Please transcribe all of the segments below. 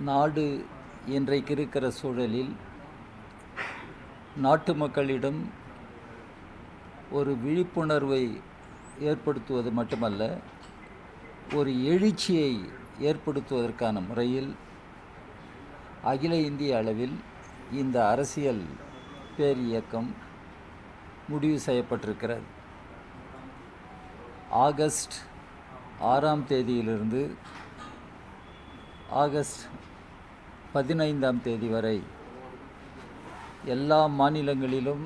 நாடு இன்றைக்கு இருக்கிற சூழலில் நாட்டு மக்களிடம் ஒரு விழிப்புணர்வை ஏற்படுத்துவது மட்டுமல்ல, ஒரு எழுச்சியை ஏற்படுத்துவதற்கான முறையில் அகில இந்திய அளவில் இந்த அரசியல் பேரியக்கம் முடிவு செய்யப்பட்டிருக்கிறது. ஆகஸ்ட் 6ஆம் தேதியிலிருந்து ஆகஸ்ட் 15ஆம் தேதி வரை எல்லா மாநிலங்களிலும்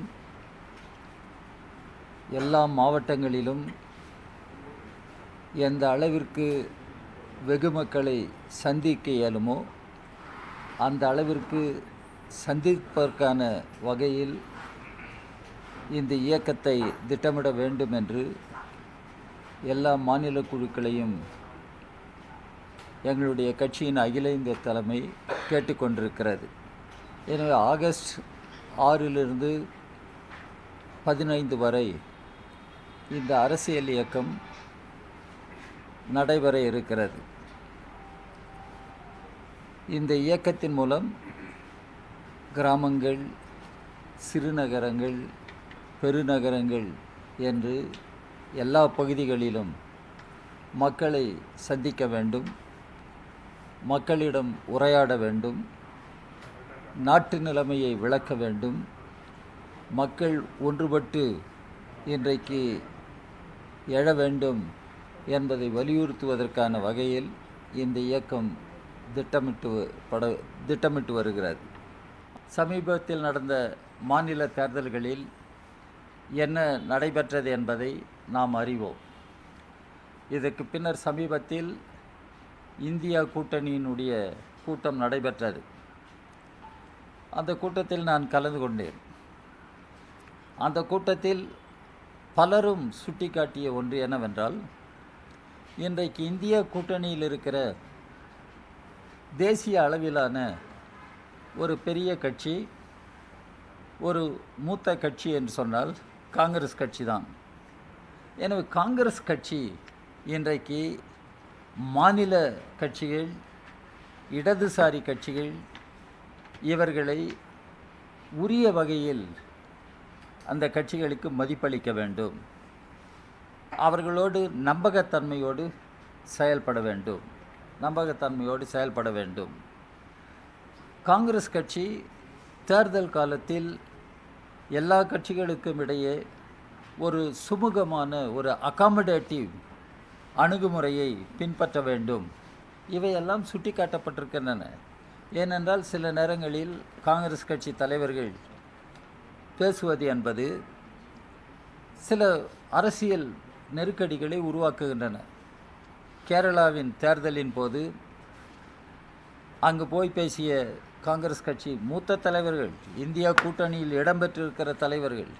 எல்லா மாவட்டங்களிலும் எந்த அளவிற்கு வெகு மக்களை சந்திக்க இயலுமோ அந்த அளவிற்கு சந்திப்பதற்கான வகையில் இந்த இயக்கத்தை திட்டமிட வேண்டும் என்று எல்லா மாநில குழுக்களையும் எங்களுடைய கட்சியின் அகில இந்திய தலைமை கேட்டுக்கொண்டிருக்கிறது. எனவே ஆகஸ்ட் 6லிருந்து 15 வரை இந்த அரசியல் இயக்கம் நடைபெற இருக்கிறது. இந்த இயக்கத்தின் மூலம் கிராமங்கள், சிறுநகரங்கள், பெருநகரங்கள் என்று எல்லா பகுதிகளிலும் மக்களை சந்திக்க வேண்டும், மக்களிடம் உரையாட வேண்டும், நாட்டு நிலைமையை விளக்க வேண்டும், மக்கள் ஒன்றுபட்டு இன்றைக்கு எழ வேண்டும் என்பதை வலியுறுத்துவதற்கான வகையில் இந்த இயக்கம் திட்டமிட்டு வருகிறது. சமீபத்தில் நடந்த மாநில தேர்தல்களில் என்ன நடைபெற்றது என்பதை நாம் அறிவோம். இதற்கு பின்னர் சமீபத்தில் இந்தியா கூட்டணியினுடைய கூட்டம் நடைபெற்றது. அந்த கூட்டத்தில் நான் கலந்து கொண்டேன். அந்த கூட்டத்தில் பலரும் சுட்டிக்காட்டிய ஒன்று என்னவென்றால், இன்றைக்கு இந்தியா கூட்டணியில் இருக்கிற தேசிய அளவிலான ஒரு பெரிய கட்சி, ஒரு மூத்த கட்சி என்று சொன்னால் காங்கிரஸ் கட்சி தான். எனவே காங்கிரஸ் கட்சி இன்றைக்கு மாநில கட்சிகள், இடதுசாரி கட்சிகள் இவர்களை உரிய வகையில் அந்த கட்சிகளுக்கு மதிப்பளிக்க வேண்டும், அவர்களோடு நம்பகத்தன்மையோடு செயல்பட வேண்டும். காங்கிரஸ் கட்சி தேர்தல் காலத்தில் எல்லா கட்சிகளுக்கும் இடையே ஒரு சுமூகமான, ஒரு அகாமடேட்டிவ் அணுகுமுறையை பின்பற்ற வேண்டும். இவையெல்லாம் சுட்டிக்காட்டப்பட்டிருக்கின்றன. ஏனென்றால் சில நேரங்களில் காங்கிரஸ் கட்சி தலைவர்கள் பேசுவது என்பது சில அரசியல் நெருக்கடிகளை உருவாக்குகின்றன. கேரளாவின் தேர்தலின் போது அங்கு போய் பேசிய காங்கிரஸ் கட்சி மூத்த தலைவர்கள், இந்தியா கூட்டணியில் இடம்பெற்றிருக்கிற தலைவர்கள்,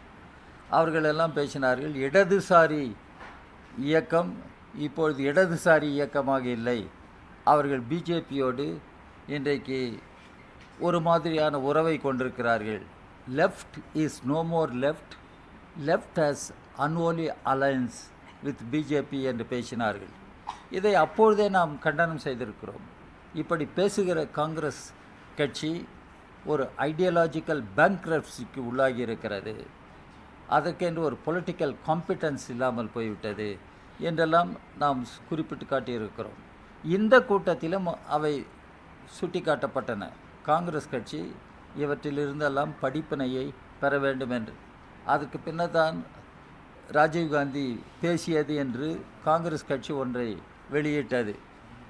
அவர்களெல்லாம் பேசினார்கள், இடதுசாரி இயக்கம் இப்பொழுது இடதுசாரி இயக்கமாக இல்லை, அவர்கள் பிஜேபியோடு இன்றைக்கு ஒரு மாதிரியான உறவை கொண்டிருக்கிறார்கள். Left is no more left, left has unholy alliance with BJP என்று பேசினார்கள். இதை அப்பொழுதே நாம் கண்டனம் செய்திருக்கிறோம். இப்படி பேசுகிற காங்கிரஸ் கட்சி ஒரு ஐடியாலஜிக்கல் பேங்க்ரப்சிக்கு உள்ளாகி இருக்கிறது, அதற்கென்று ஒரு பொலிட்டிக்கல் காம்பிட்டன்ஸ் இல்லாமல் போய்விட்டது என்றெல்லாம் நாம் குறிப்பிட்டு காட்டியிருக்கிறோம். இந்த கூட்டத்திலும் அவை சுட்டிக்காட்டப்பட்டன. காங்கிரஸ் கட்சி இவற்றிலிருந்தெல்லாம் படிப்பினையை பெற வேண்டும் என்று. அதுக்கு பின்னர் தான் ராஜீவ்காந்தி பேசியது என்று காங்கிரஸ் கட்சி ஒன்றை வெளியிட்டது.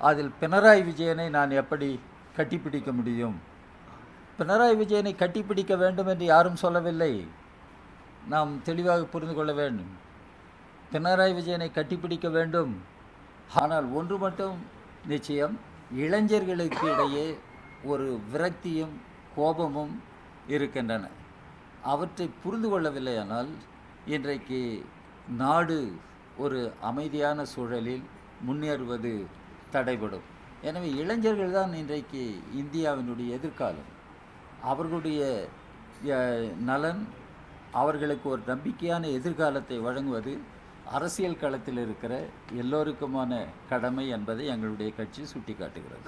அதில் பினராயி விஜயனை நான் எப்படி கட்டிப்பிடிக்க முடியும்? பினராயி விஜயனை கட்டிப்பிடிக்க வேண்டும் என்று யாரும் சொல்லவில்லை. நாம் தெளிவாக புரிந்து கொள்ள வேண்டும். பினராயி விஜயனை கட்டிப்பிடிக்க வேண்டும். ஆனால் ஒன்று மட்டும் நிச்சயம், இளைஞர்களுக்கு இடையே ஒரு விரக்தியும் கோபமும் இருக்கின்றன. அவற்றை புரிந்து கொள்ளவில்லையானால் இன்றைக்கு நாடு ஒரு அமைதியான சூழலில் முன்னேறுவது தடைபடும். எனவே இளைஞர்கள் தான் இன்றைக்கு இந்தியாவினுடைய எதிர்காலம். அவர்களுடைய நலன், அவர்களுக்கு ஒரு நம்பிக்கையான எதிர்காலத்தை வழங்குவது அரசியல் களத்தில் இருக்கிற எல்லோருக்குமான கடமை என்பதை எங்களுடைய கட்சி சுட்டி காட்டுகிறது.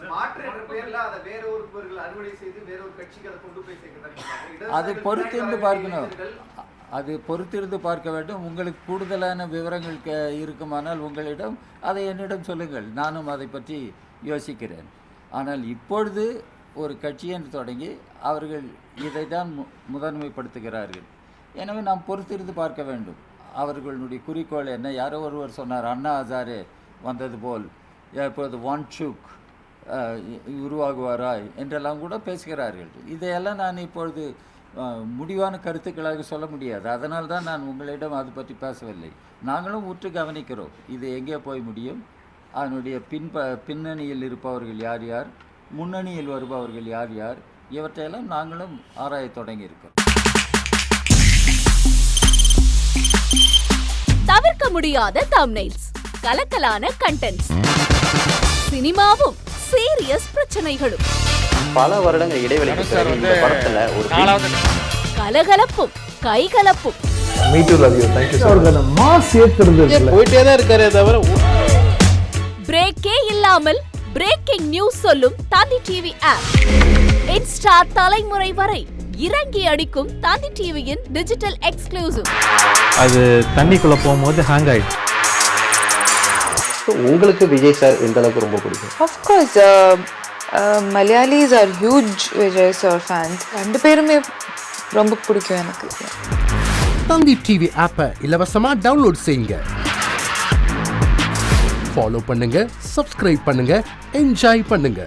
அது பொறுத்திருந்து பார்க்கணும், அது பொறுத்திருந்து பார்க்க வேண்டும். உங்களுக்கு கூடுதலான விவரங்கள் இருக்குமானால் உங்களிடம் அதை என்னிடம் சொல்லுங்கள், நானும் அதை பற்றி யோசிக்கிறேன். ஆனால் இப்பொழுது ஒரு கட்சி என்று தொடங்கி அவர்கள் இதை தான் முதன்மைப்படுத்துகிறார்கள். எனவே நாம் பொறுத்திருந்து பார்க்க வேண்டும் அவர்களுடைய குறிக்கோள் என்ன. யாரோ ஒருவர் சொன்னார், அண்ணா ஹசாரே வந்தது போல் இப்போது வான்சுக் உருவாகுவாரா என்றெல்லாம் கூட பேசுகிறார்கள். இதையெல்லாம் நான் இப்பொழுது முடிவான கருத்துக்களாக சொல்ல முடியாது. அதனால் தான் நான் உங்களிடம் அது பற்றி பேசவில்லை. நாங்களும் உற்று கவனிக்கிறோம் இது எங்கே போய் முடியும், அதனுடைய பின்னணியில் இருப்பவர்கள் யார் யார், முன்னணியில் வருபவர்கள் யார் யார், இவற்றையெல்லாம் நாங்களும் ஆராய தொடங்கியிருக்கோம். தவிர்க்க முடியாத தம்ப்நெயில்ஸ், கலக்கலான கண்டென்ட்ஸ், சினிமாவும் சீரியஸ் பிரச்சனைகளும், பல வருடங்கள் இடைவெளிக்கு பிறகு இந்த படத்துல ஒரு கலகலப்பும் கைகலப்பும், போயிட்டே தான் இருக்காரே தவிர பிரேக்கே இல்லாமல் பிரேக்கிங் நியூஸ் சொல்லும் தந்தி டிவி ஆப். இன்ஸ்டா தலைமுறை வரை இறங்கி அடிக்கும் தந்தி டிவியின் டிஜிட்டல் எக்ஸ்க்ளூசிவ். அது தண்ணிக்குள்ள போகும்போது ஹேங் ஆயிடுச்சு. உங்களுக்கு விஜய் சார் எந்த அளவுக்கு ரொம்ப பிடிக்கும்? Of course, Malayalis are huge Vijay sir fans. ரெண்டு பேருமே ரொம்ப பிடிக்கும் எனக்கு. தந்தி டிவி ஆப்பை இலவசமா டவுன்லோட் செய்யுங்க, ஃபாலோ பண்ணுங்க, சப்ஸ்கிரைப் பண்ணுங்க, என்ஜாய் பண்ணுங்க.